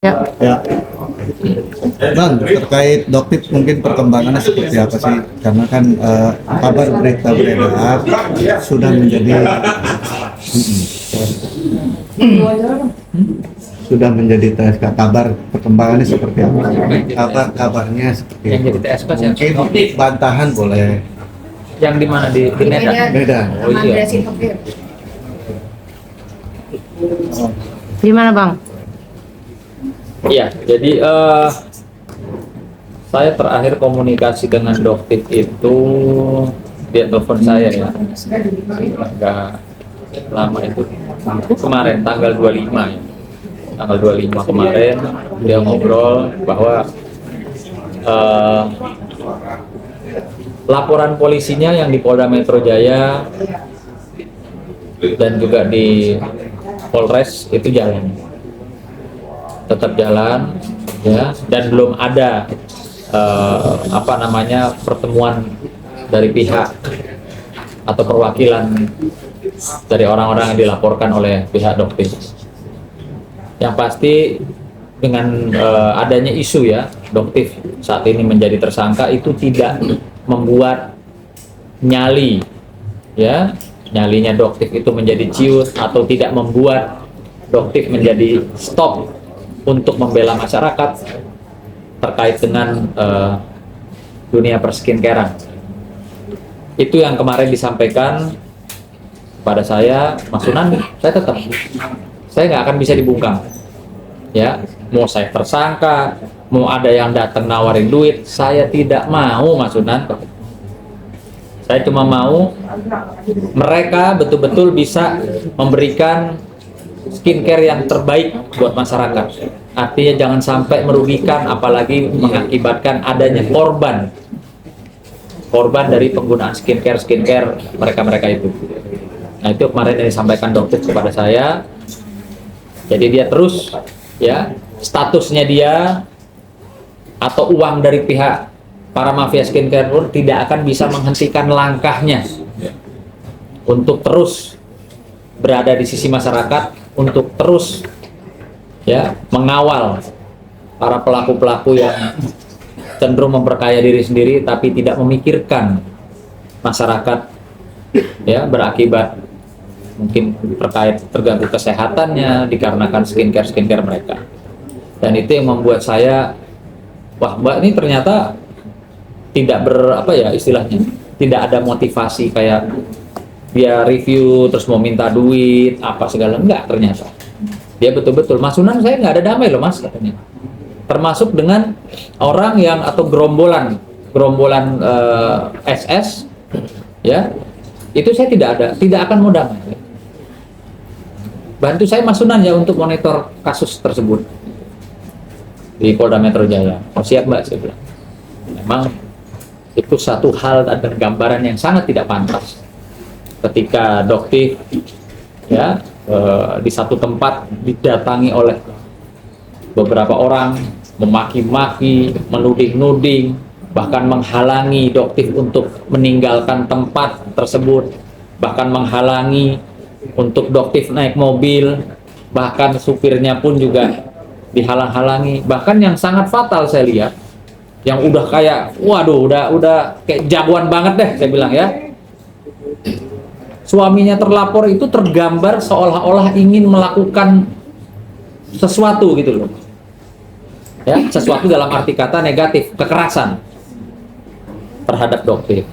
Ya. Ya, Bang, terkait Doktif mungkin perkembangannya seperti apa sih? Karena kan kabar berita beredar sudah menjadi sudah menjadi TSK. Kabar perkembangannya seperti apa? Kabarnya seperti Yang itu. jadi TSK siapa? Mungkin bantahan boleh. Yang di mana di Medan? Medan. Oh iya. Gimana Bang? Iya, jadi saya terakhir komunikasi dengan Doktif itu dia telepon saya ya, agak lama itu kemarin tanggal 25 ya, tanggal 25 kemarin dia ngobrol bahwa laporan polisinya yang di Polda Metro Jaya dan juga di Polres itu tetap jalan ya, dan belum ada pertemuan dari pihak atau perwakilan dari orang-orang yang dilaporkan oleh pihak Doktif. Yang pasti dengan adanya isu ya Doktif saat ini menjadi tersangka itu tidak membuat nyalinya Doktif itu menjadi ciut, atau tidak membuat Doktif menjadi stop untuk membela masyarakat terkait dengan dunia perskincarean. Itu yang kemarin disampaikan pada saya, Mas Sunan, saya nggak akan bisa dibungkam. Ya, mau saya tersangka, mau ada yang datang nawarin duit, saya tidak mau, Mas Sunan. Saya cuma mau mereka betul-betul bisa memberikan skincare yang terbaik buat masyarakat. Artinya jangan sampai merugikan, apalagi mengakibatkan adanya korban dari penggunaan skincare mereka itu. Nah, itu kemarin yang disampaikan dokter kepada saya. Jadi dia terus ya, statusnya dia atau uang dari pihak para mafia skincare pun tidak akan bisa menghentikan langkahnya untuk terus berada di sisi masyarakat, untuk terus ya mengawal para pelaku-pelaku yang cenderung memperkaya diri sendiri tapi tidak memikirkan masyarakat ya, berakibat mungkin terganggu kesehatannya dikarenakan skincare mereka. Dan itu yang membuat saya, wah Mbak, ini ternyata tidak istilahnya tidak ada motivasi kayak dia review terus mau minta duit apa segala, enggak. Ternyata dia betul-betul, Mas Sunan, saya nggak ada damai loh Mas, katanya. Termasuk dengan orang yang atau gerombolan SS ya, itu saya tidak akan mau damai. Bantu saya Mas Sunan ya untuk monitor kasus tersebut di Polda Metro Jaya. Oh, siap Mbak, saya bilang. Memang itu satu hal dan gambaran yang sangat tidak pantas ketika Doktif ya di satu tempat didatangi oleh beberapa orang, memaki-maki, menuding-nuding, bahkan menghalangi Doktif untuk meninggalkan tempat tersebut, bahkan menghalangi untuk Doktif naik mobil, bahkan supirnya pun juga dihalang-halangi. Bahkan yang sangat fatal saya lihat, yang udah kayak, waduh, udah kayak jagoan banget deh, saya bilang ya. Suaminya terlapor itu tergambar seolah-olah ingin melakukan sesuatu gitu loh. Ya, sesuatu dalam arti kata negatif, kekerasan terhadap Doktif.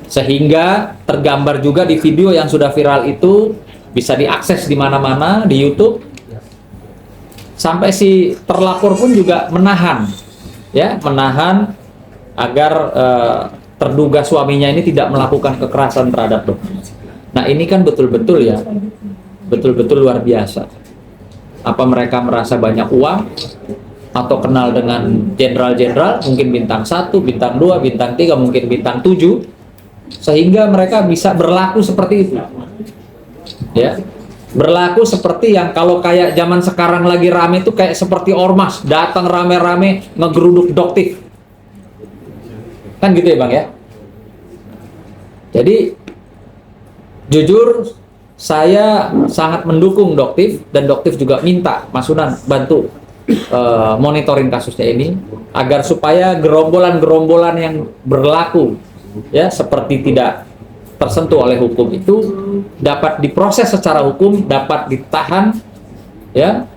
Sehingga tergambar juga di video yang sudah viral itu, bisa diakses di mana-mana di YouTube. Sampai si terlapor pun juga menahan agar terduga suaminya ini tidak melakukan kekerasan terhadap Doktif. Nah, ini kan betul-betul luar biasa. Apa mereka merasa banyak uang atau kenal dengan jenderal-jenderal, mungkin bintang 1, bintang 2, bintang 3, mungkin bintang 7, sehingga mereka bisa berlaku seperti itu. Ya. Berlaku seperti yang kalau kayak zaman sekarang lagi rame itu kayak seperti ormas, datang rame-rame ngegeruduk Doktif. Kan gitu ya Bang ya? Jadi jujur saya sangat mendukung Doktif, dan Doktif juga minta Mas Sunan bantu monitoring kasusnya ini agar supaya gerombolan-gerombolan yang berlaku ya seperti tidak tersentuh oleh hukum itu dapat diproses secara hukum, dapat ditahan ya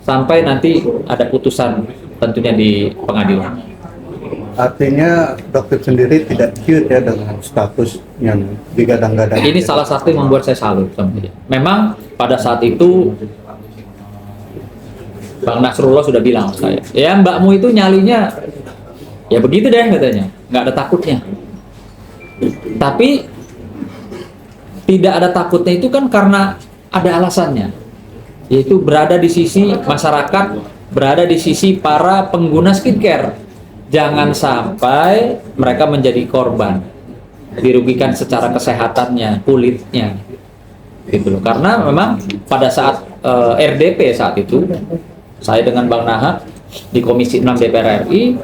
sampai nanti ada putusan tentunya di pengadilan. Artinya dokter sendiri tidak cute ya dengan status yang digadang-gadang. Ini salah satu yang membuat saya salut sama dia. Memang pada saat itu Bang Nasrullah sudah bilang sama saya, ya mbakmu itu nyalinya ya begitu deh katanya, nggak ada takutnya. Tapi tidak ada takutnya itu kan karena ada alasannya, yaitu berada di sisi masyarakat, berada di sisi para pengguna skincare. Jangan sampai mereka menjadi korban, dirugikan secara kesehatannya, kulitnya, gitu loh. Karena memang pada saat RDP saat itu, saya dengan Bang Nahak di Komisi 6 DPR RI,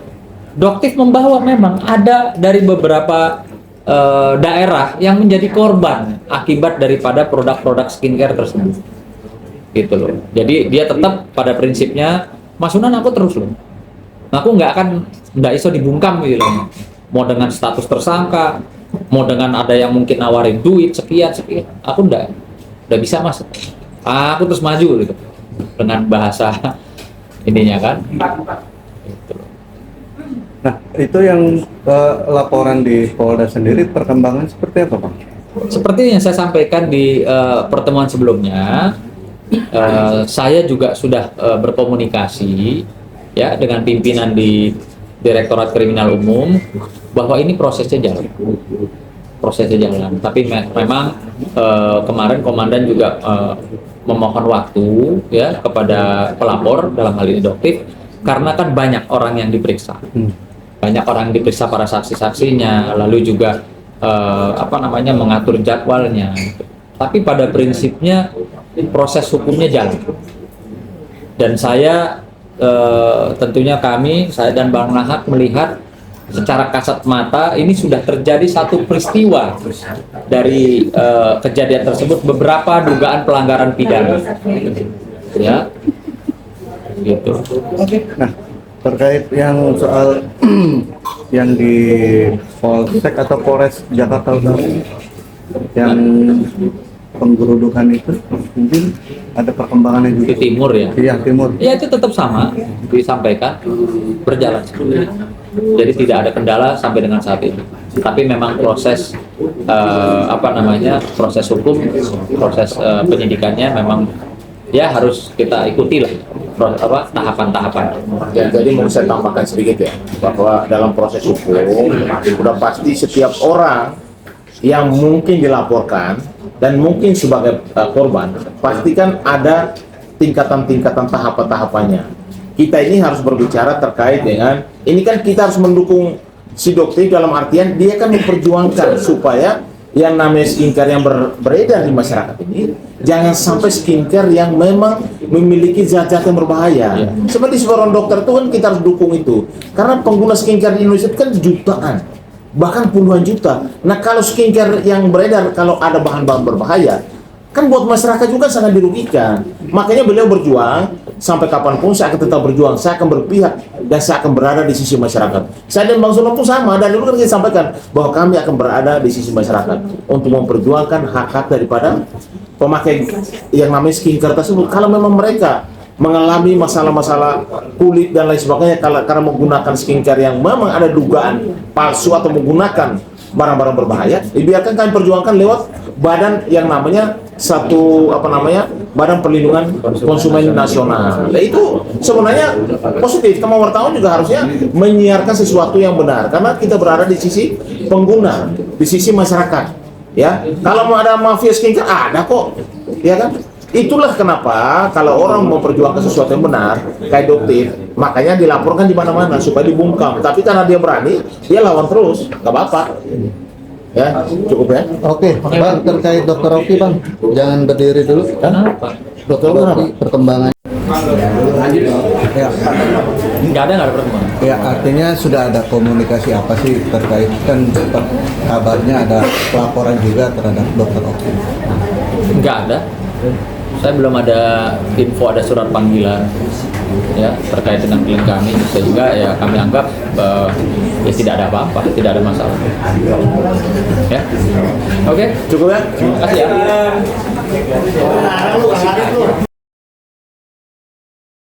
Doktif membawa memang ada dari beberapa daerah yang menjadi korban akibat daripada produk-produk skincare tersebut, gitu loh. Jadi dia tetap pada prinsipnya, Mas Sunan aku terus loh, aku nggak iso dibungkam gitu loh. Mau dengan status tersangka, mau dengan ada yang mungkin nawarin duit sekian, aku nggak bisa Mas. Aku terus maju gitu dengan bahasa ininya kan. Gitu. Nah, itu yang laporan di Polda sendiri perkembangan seperti apa, Pak? Seperti yang saya sampaikan di pertemuan sebelumnya, saya juga sudah berkomunikasi ya dengan pimpinan di Direktorat Kriminal Umum bahwa ini prosesnya jalan. Tapi memang kemarin komandan juga memohon waktu ya kepada pelapor dalam hal ini Doktif, karena kan banyak orang yang diperiksa. Banyak orang yang diperiksa, para saksi-saksinya, lalu juga mengatur jadwalnya. Tapi pada prinsipnya proses hukumnya jalan. Dan saya tentunya saya dan Bang Nahak melihat secara kasat mata ini sudah terjadi satu peristiwa dari kejadian tersebut, beberapa dugaan pelanggaran pidana. Ya. Gitu. Nah, Terkait yang soal yang di Polsek atau Polres Jakarta Utara yang penggerudukan itu, mungkin ada perkembangannya juga. Di timur ya? Iya, timur. Ya itu tetap sama, disampaikan, berjalan. Jadi tidak ada kendala sampai dengan saat ini. Tapi memang proses proses hukum, proses penyidikannya memang ya harus kita ikuti lah tahapan-tahapan. Ya, jadi mau saya tambahkan sedikit ya, bahwa dalam proses hukum sudah pasti setiap orang yang mungkin dilaporkan dan mungkin sebagai korban, pastikan ada tingkatan-tingkatan tahapan-tahapannya. Kita ini harus berbicara terkait dengan, ini kan kita harus mendukung si Doktif dalam artian dia kan memperjuangkan supaya yang namanya skincare yang beredar di masyarakat ini jangan sampai skincare yang memang memiliki zat-zat yang berbahaya. Seperti seorang dokter itu kan kita harus dukung itu, karena pengguna skincare di Indonesia itu kan jutaan, bahkan puluhan juta. Nah kalau skincare yang beredar kalau ada bahan-bahan berbahaya, kan buat masyarakat juga sangat dirugikan. Makanya beliau berjuang, sampai kapanpun saya akan tetap berjuang, saya akan berpihak dan saya akan berada di sisi masyarakat. Saya dan Bang Sunan pun sama, dan dulu kan kita sampaikan bahwa kami akan berada di sisi masyarakat untuk memperjuangkan hak-hak daripada pemakai yang namanya skincare tersebut. Kalau memang mereka mengalami masalah-masalah kulit dan lain sebagainya karena menggunakan skincare yang memang ada dugaan palsu atau menggunakan barang-barang berbahaya, dibiarkan kami perjuangkan lewat badan yang namanya Badan Perlindungan Konsumen Nasional. Nah itu sebenarnya positif. Teman wartawan juga harusnya menyiarkan sesuatu yang benar, karena kita berada di sisi pengguna, di sisi masyarakat. Ya, kalau mau ada mafia skincare ada kok, ya kan? Itulah kenapa kalau orang memperjuangkan sesuatu yang benar kayak Doktif, makanya dilaporkan di mana-mana supaya dibungkam. Tapi karena dia berani, dia lawan terus, nggak apa-apa. Ya, cukup ya. Oke, Bang, terkait Dokter Oki, Bang, jangan berdiri dulu. Kenapa? Dokter Oki, perkembangan. Ya, Nggak ada perkembangan. ya, artinya sudah ada komunikasi apa sih terkait, kan kabarnya ada laporan juga terhadap Dokter Oki. Nggak ada. Saya belum ada info ada surat panggilan. ya terkait dengan klien kami, sehingga ya kami anggap ya tidak ada apa-apa, tidak ada masalah. Ya, oke, Cukup ya? terima kasih ya.